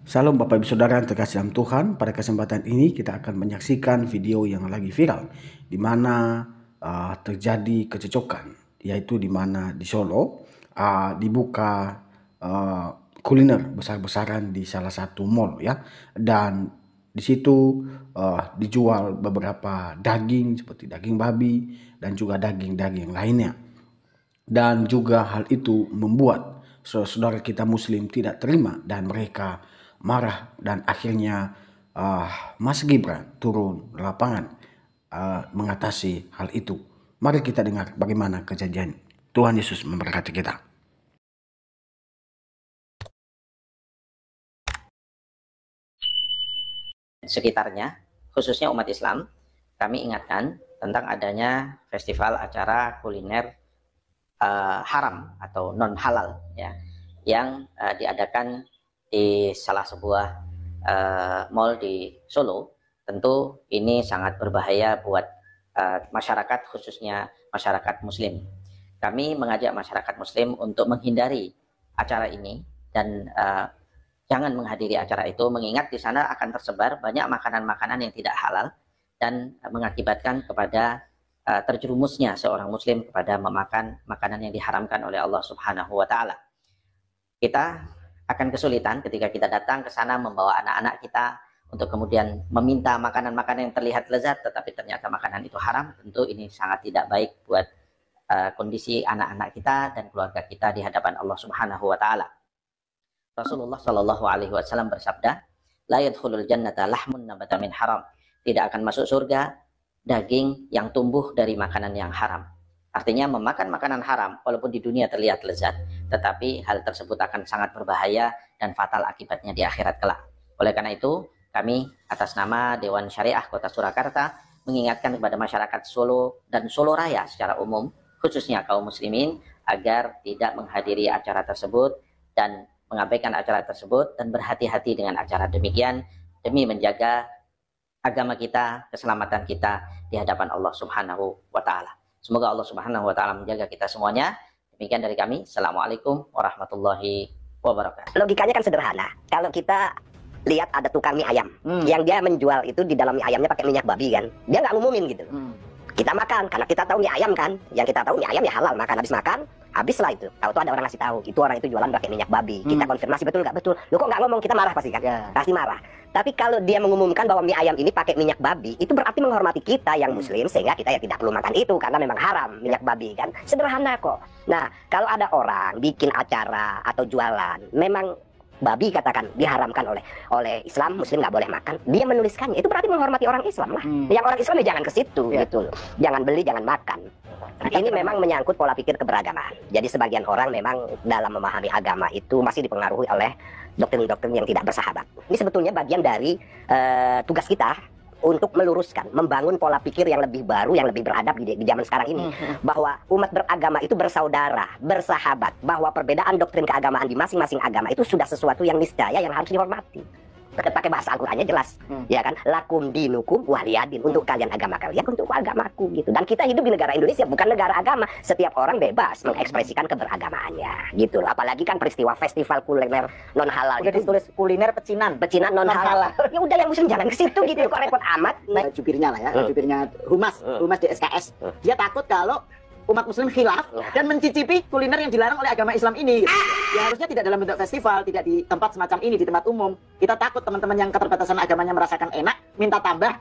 Salam Bapak Ibu Saudara yang terkasih dalam Tuhan. Pada kesempatan ini kita akan menyaksikan video yang lagi viral, di mana terjadi kecocokan, yaitu di mana di Solo dibuka kuliner besar-besaran di salah satu mall ya, dan di situ dijual beberapa daging seperti daging babi dan juga daging-daging lainnya. Dan juga hal itu membuat saudara-saudara kita Muslim tidak terima dan mereka marah, dan akhirnya Mas Gibran turun lapangan mengatasi hal itu. Mari kita dengar bagaimana kejadian. Tuhan Yesus memberkati kita. Sekitarnya, khususnya umat Islam, kami ingatkan tentang adanya festival acara kuliner haram atau non halal ya, yang diadakan di salah sebuah mall di Solo. Tentu ini sangat berbahaya buat masyarakat, khususnya masyarakat Muslim. Kami mengajak masyarakat Muslim untuk menghindari acara ini dan jangan menghadiri acara itu, mengingat di sana akan tersebar banyak makanan-makanan yang tidak halal dan mengakibatkan kepada terjerumusnya seorang Muslim kepada memakan makanan yang diharamkan oleh Allah Subhanahu wa Ta'ala. Kita akan kesulitan ketika kita datang ke sana membawa anak-anak kita untuk kemudian meminta makanan-makanan yang terlihat lezat, tetapi ternyata makanan itu haram. Tentu ini sangat tidak baik buat kondisi anak-anak kita dan keluarga kita di hadapan Allah Subhanahu wa Ta'ala. Rasulullah Shallallahu Alaihi Wasallam bersabda, la yadkhulul jannata lahmun nabata min haram. Tidak akan masuk surga daging yang tumbuh dari makanan yang haram. Artinya memakan makanan haram walaupun di dunia terlihat lezat, tetapi hal tersebut akan sangat berbahaya dan fatal akibatnya di akhirat kelak. Oleh karena itu, kami atas nama Dewan Syariah Kota Surakarta mengingatkan kepada masyarakat Solo dan Solo Raya secara umum, khususnya kaum muslimin, agar tidak menghadiri acara tersebut dan mengabaikan acara tersebut dan berhati-hati dengan acara demikian demi menjaga agama kita, keselamatan kita di hadapan Allah Subhanahu wa Ta'ala. Semoga Allah Subhanahu wa Ta'ala menjaga kita semuanya. Demikian dari kami. Assalamualaikum warahmatullahi wabarakatuh. Logikanya kan sederhana. Kalau kita lihat ada tukang mie ayam yang dia menjual itu di dalam mie ayamnya pakai minyak babi kan, dia nggak ngumumin gitu. Kita makan karena kita tahu mie ayam kan, yang kita tahu mie ayam ya halal, makan habis makan, habislah itu. Tahu-tahu ada orang ngasih tahu, itu orang itu jualan pakai minyak babi. Kita konfirmasi betul nggak betul. Lu kok nggak ngomong, kita marah pasti kan? Pasti marah. Tapi kalau dia mengumumkan bahwa mie ayam ini pakai minyak babi, itu berarti menghormati kita yang muslim, sehingga kita ya tidak perlu makan itu karena memang haram minyak babi kan. Sederhana kok. Nah, kalau ada orang bikin acara atau jualan, memang babi katakan diharamkan oleh Islam, muslim nggak boleh makan, dia menuliskannya, itu berarti menghormati orang Islam lah. Yang orang Islam ya jangan ke situ gitu loh. Jangan beli, jangan makan. Ini memang menyangkut pola pikir keberagaman. Jadi sebagian orang memang dalam memahami agama itu masih dipengaruhi oleh doktrin-doktrin yang tidak bersahabat. Ini sebetulnya bagian dari tugas kita untuk meluruskan, membangun pola pikir yang lebih baru, yang lebih beradab di zaman sekarang ini. Bahwa umat beragama itu bersaudara, bersahabat. Bahwa perbedaan doktrin keagamaan di masing-masing agama itu sudah sesuatu yang niscaya, yang harus dihormati. Pakai bahasa Al-Qur'annya jelas, ya kan? Lakum dinukum waliyadin. Untuk kalian agama kalian, untuk agamaku gitu. Dan kita hidup di negara Indonesia, bukan negara agama. Setiap orang bebas mengekspresikan keberagamaannya gitu loh. Apalagi kan peristiwa festival kuliner non halal. Udah ditulis kuliner pecinan non halal. Ya udah, yang muslim jangan ke situ gitu. Kok repot amat. Jubirnya lah ya, jubirnya Humas di SKS. Dia takut kalau umat muslim khilaf dan mencicipi kuliner yang dilarang oleh agama Islam ini. Ya harusnya tidak dalam bentuk festival, tidak di tempat semacam ini, di tempat umum. Kita takut teman-teman yang keterbatasan agamanya merasakan enak, minta tambah,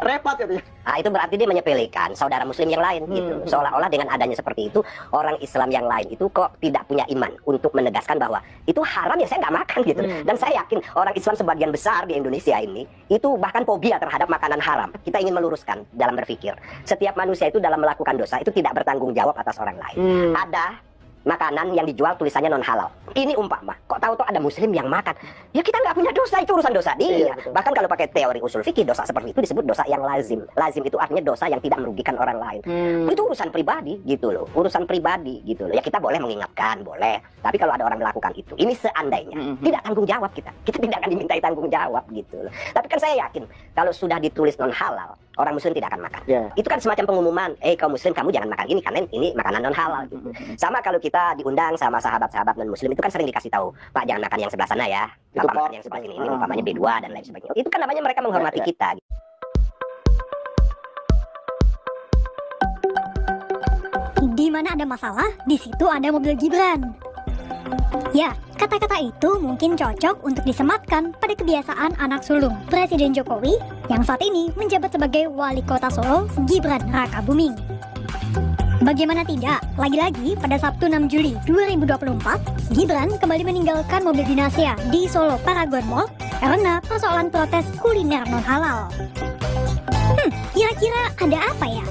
repot gitu ya. Nah, itu berarti dia menyepelekan saudara muslim yang lain gitu. Seolah-olah dengan adanya seperti itu, orang Islam yang lain itu kok tidak punya iman untuk menegaskan bahwa itu haram, ya saya nggak makan gitu. Dan saya yakin orang Islam sebagian besar di Indonesia ini itu bahkan fobia terhadap makanan haram. Kita ingin meluruskan dalam berpikir. Setiap manusia itu dalam melakukan dosa itu tidak bertanggung jawab atas orang lain. Ada makanan yang dijual tulisannya non halal. Ini umpama, kok tahu-tahu ada muslim yang makan. Ya kita nggak punya dosa, itu urusan dosa dia. Bahkan kalau pakai teori usul fikih, dosa seperti itu disebut dosa yang lazim. Lazim itu artinya dosa yang tidak merugikan orang lain. Itu urusan pribadi gitu loh. Urusan pribadi gitu loh. Ya kita boleh mengingatkan, boleh. Tapi kalau ada orang melakukan itu, ini seandainya tidak tanggung jawab kita. Kita tidak akan dimintai tanggung jawab gitu loh. Tapi kan saya yakin kalau sudah ditulis non halal, orang muslim tidak akan makan. Ya. Itu kan semacam pengumuman, kaum muslim kamu jangan makan ini karena ini makanan non halal gitu. Sama kalau kita diundang sama sahabat-sahabat non muslim itu kan sering dikasih tahu, Pak jangan makan yang sebelah sana ya, Itu Bapak makan yang sebelah sini, ini umpamanya B2 dan lain sebagainya. Itu kan namanya mereka menghormati Ya. kita. Di mana ada masalah, di situ ada mobil Gibran. Ya, kata-kata itu mungkin cocok untuk disematkan pada kebiasaan anak sulung Presiden Jokowi yang saat ini menjabat sebagai Wali Kota Solo, Gibran Rakabuming. Bagaimana tidak, lagi-lagi pada Sabtu 6 Juli 2024, Gibran kembali meninggalkan mobil dinasnya di Solo Paragon Mall karena persoalan protes kuliner non-halal. Kira-kira ada apa ya?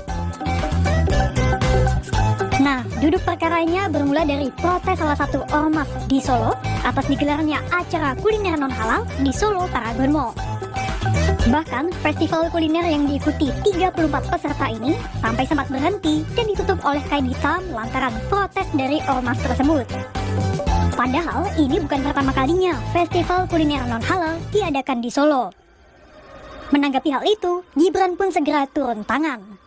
Nah, duduk perkaranya bermula dari protes salah satu ormas di Solo atas digelarnya acara kuliner non-halal di Solo Paragon Mall. Bahkan, festival kuliner yang diikuti 34 peserta ini sampai sempat berhenti dan ditutup oleh kain hitam lantaran protes dari ormas tersebut. Padahal, ini bukan pertama kalinya festival kuliner non-halal diadakan di Solo. Menanggapi hal itu, Gibran pun segera turun tangan.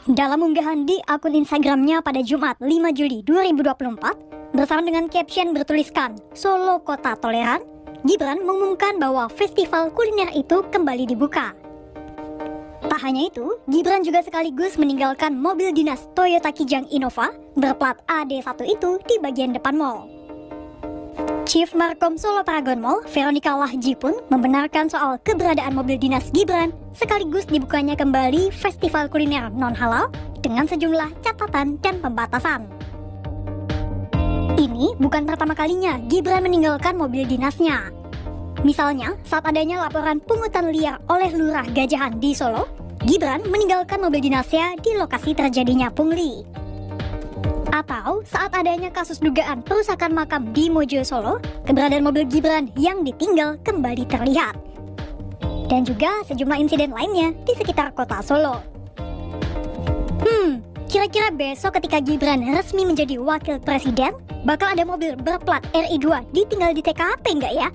Dalam unggahan di akun Instagramnya pada Jumat 5 Juli 2024, bersama dengan caption bertuliskan Solo Kota Toleran, Gibran mengumumkan bahwa festival kuliner itu kembali dibuka. Tak hanya itu, Gibran juga sekaligus meninggalkan mobil dinas Toyota Kijang Innova berplat AD1 itu di bagian depan mall. Chief Markom Solo Paragon Mall, Veronica Lahji pun membenarkan soal keberadaan mobil dinas Gibran sekaligus dibukanya kembali festival kuliner non-halal dengan sejumlah catatan dan pembatasan. Ini bukan pertama kalinya Gibran meninggalkan mobil dinasnya. Misalnya, saat adanya laporan pungutan liar oleh Lurah Gajahan di Solo, Gibran meninggalkan mobil dinasnya di lokasi terjadinya pungli. Atau saat adanya kasus dugaan perusakan makam di Mojo Solo, keberadaan mobil Gibran yang ditinggal kembali terlihat. Dan juga sejumlah insiden lainnya di sekitar kota Solo. Kira-kira besok ketika Gibran resmi menjadi wakil presiden, bakal ada mobil berplat RI2 ditinggal di TKP nggak ya?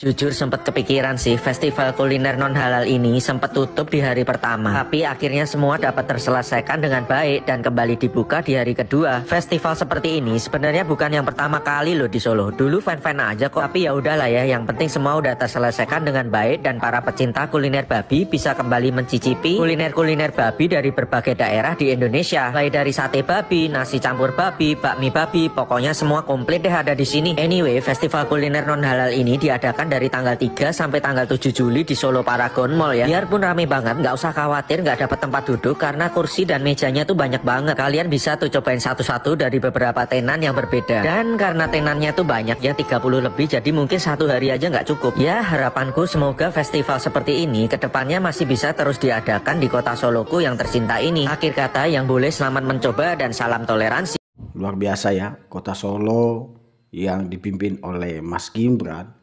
Jujur sempat kepikiran sih, festival kuliner non halal ini sempat tutup di hari pertama. Tapi akhirnya semua dapat terselesaikan dengan baik dan kembali dibuka di hari kedua. Festival seperti ini sebenarnya bukan yang pertama kali loh di Solo. Dulu fan-fan aja kok. Tapi ya udahlah ya, yang penting semua udah terselesaikan dengan baik dan para pecinta kuliner babi bisa kembali mencicipi kuliner-kuliner babi dari berbagai daerah di Indonesia. Mulai dari sate babi, nasi campur babi, bakmi babi, pokoknya semua komplit deh ada di sini. Anyway, festival kuliner non halal ini diadakan dari tanggal 3 sampai tanggal 7 Juli di Solo Paragon Mall ya. Biarpun rame banget, nggak usah khawatir nggak dapat tempat duduk karena kursi dan mejanya tuh banyak banget. Kalian bisa tuh cobain satu-satu dari beberapa tenan yang berbeda. Dan karena tenannya tuh banyak ya, 30 lebih, jadi mungkin satu hari aja nggak cukup. Ya harapanku semoga festival seperti ini kedepannya masih bisa terus diadakan di kota Soloku yang tercinta ini. Akhir kata yang boleh selamat mencoba dan salam toleransi. Luar biasa ya, kota Solo yang dipimpin oleh Mas Gibran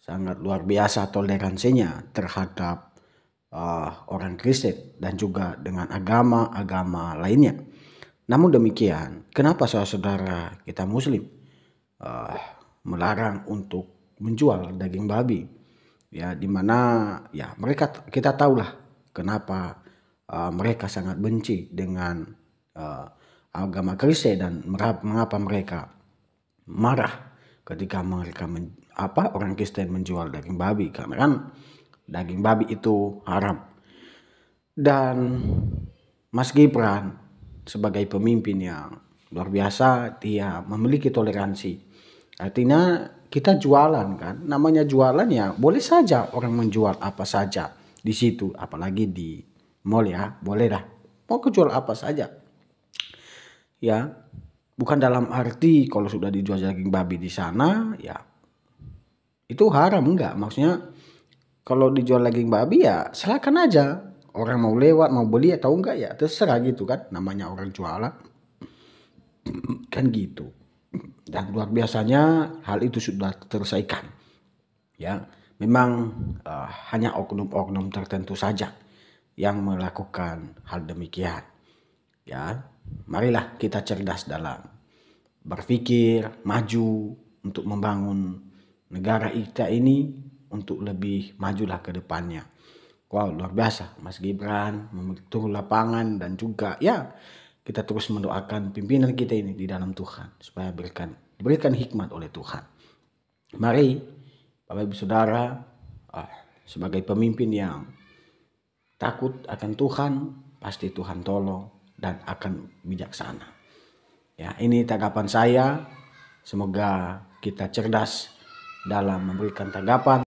sangat luar biasa toleransinya terhadap orang Kristen dan juga dengan agama-agama lainnya. Namun demikian, kenapa saudara-saudara kita Muslim melarang untuk menjual daging babi? Ya, dimana ya mereka, kita tahulah kenapa mereka sangat benci dengan agama Kristen dan mengapa mereka marah ketika mereka orang Kristen menjual daging babi, karena kan daging babi itu haram. Dan Mas Gibran sebagai pemimpin yang luar biasa, dia memiliki toleransi. Artinya kita jualan kan, namanya jualan ya boleh saja orang menjual apa saja di situ, apalagi di mall ya, boleh dah mau jual apa saja ya. Bukan dalam arti kalau sudah dijual daging babi di sana ya itu haram, enggak. Maksudnya kalau dijual daging babi ya silakan aja, orang mau lewat mau beli atau enggak ya terserah gitu kan, namanya orang jualan kan gitu. Dan luar biasanya hal itu sudah terselesaikan ya. Memang hanya oknum-oknum tertentu saja yang melakukan hal demikian ya. Marilah kita cerdas dalam berpikir, maju untuk membangun negara kita ini untuk lebih majulah ke depannya. Wow, luar biasa Mas Gibran turun lapangan, dan juga ya kita terus mendoakan pimpinan kita ini di dalam Tuhan supaya diberikan hikmat oleh Tuhan. Mari Bapak Ibu Saudara, sebagai pemimpin yang takut akan Tuhan, pasti Tuhan tolong dan akan bijaksana. Ya, ini tanggapan saya. Semoga kita cerdas dalam memberikan tanggapan.